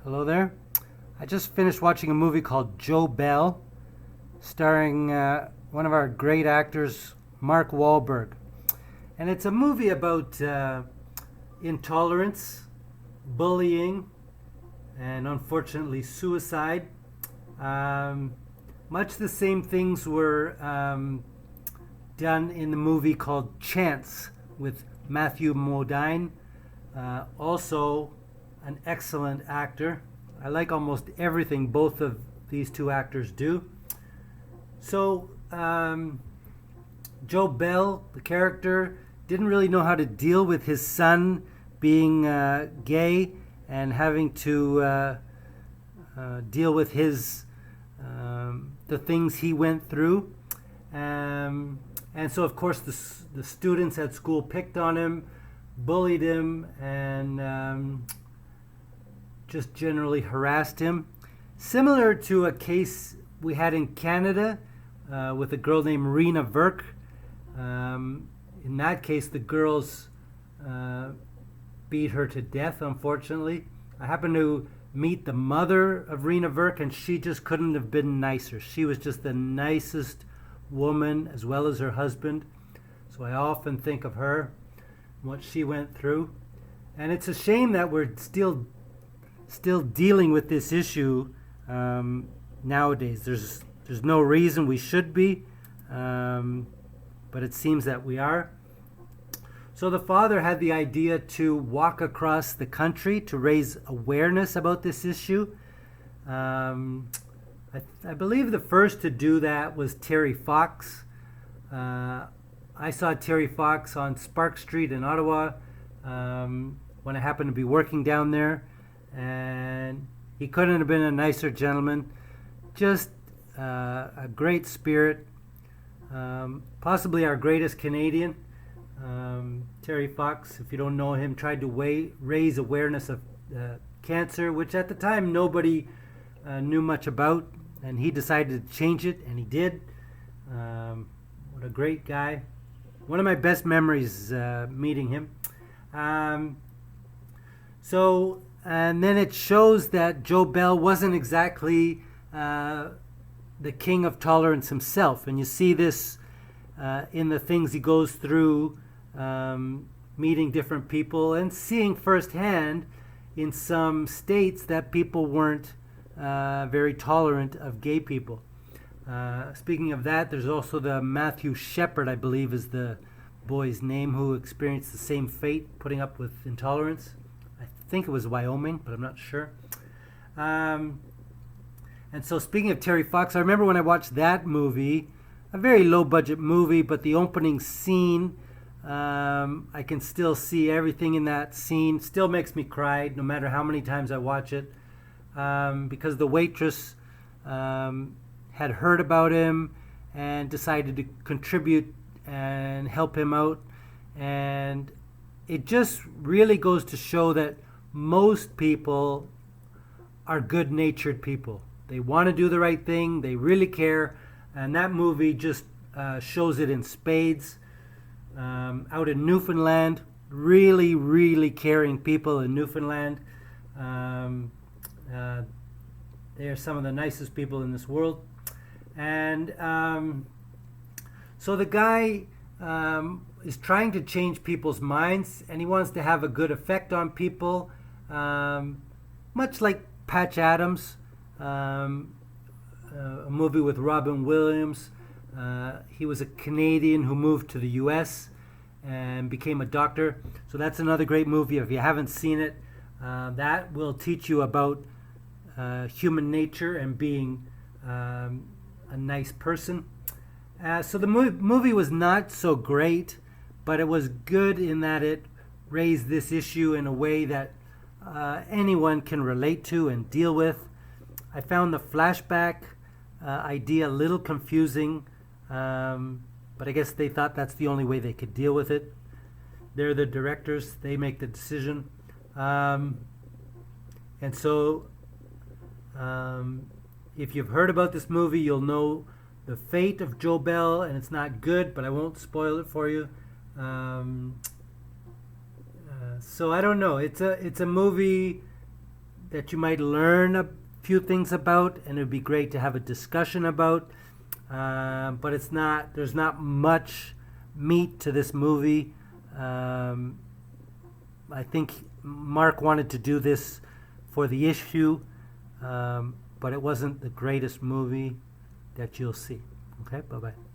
Hello there. I just finished watching a movie called Joe Bell, starring one of our great actors, Mark Wahlberg. And it's a movie about intolerance, bullying, and unfortunately suicide. Much the same things were done in the movie called Chance with Matthew Modine, also an excellent actor. I like almost everything both of these two actors do. So, Joe Bell, the character, didn't really know how to deal with his son being gay and having to deal with his the things he went through. And so, of course, the students at school picked on him, bullied him, and just generally harassed him. Similar to a case we had in Canada with a girl named Rena Verk. In that case, the girls beat her to death, unfortunately. I happened to meet the mother of Rena Verk, and she just couldn't have been nicer. She was just the nicest woman, as well as her husband. So I often think of her, what she went through. And it's a shame that we're still dealing with this issue nowadays. There's no reason we should be, but it seems that we are. So the father had the idea to walk across the country to raise awareness about this issue. I believe the first to do that was Terry Fox. I saw Terry Fox on Spark Street in Ottawa when I happened to be working down there. And he couldn't have been a nicer gentleman. Just a great spirit. Possibly our greatest Canadian. Terry Fox, if you don't know him, tried to raise awareness of cancer, which at the time nobody knew much about. And he decided to change it, and he did. What a great guy. One of my best memories meeting him. And then it shows that Joe Bell wasn't exactly the king of tolerance himself. And you see this in the things he goes through, meeting different people and seeing firsthand in some states that people weren't very tolerant of gay people. Speaking of that, there's also the Matthew Shepard, I believe is the boy's name, who experienced the same fate, putting up with intolerance. I think it was Wyoming, but I'm not sure. And so speaking of Terry Fox, I remember when I watched that movie, a very low budget movie, but the opening scene, I can still see everything in that scene. Still makes me cry no matter how many times I watch it, because the waitress had heard about him and decided to contribute and help him out. And it just really goes to show that most people are good-natured people. They want to do the right thing. They really care. And that movie just shows it in spades. Out in Newfoundland, really, really caring people in Newfoundland. They are some of the nicest people in this world. And so the guy is trying to change people's minds, and he wants to have a good effect on people, much like Patch Adams, a movie with Robin Williams. He was a Canadian who moved to the U.S. and became a doctor. So that's another great movie. If you haven't seen it, that will teach you about human nature and being a nice person. So the movie was not so great, but it was good in that it raised this issue in a way that anyone can relate to and deal with. I found the flashback idea a little confusing, but I guess they thought that's the only way they could deal with it. They're the directors, they make the decision. And so if you've heard about this movie, you'll know the fate of Joe Bell, and it's not good, but I won't spoil it for you. So I don't know. It's a movie that you might learn a few things about, and it would be great to have a discussion about. But there's not much meat to this movie. I think Mark wanted to do this for the issue, but it wasn't the greatest movie that you'll see. Okay, bye-bye.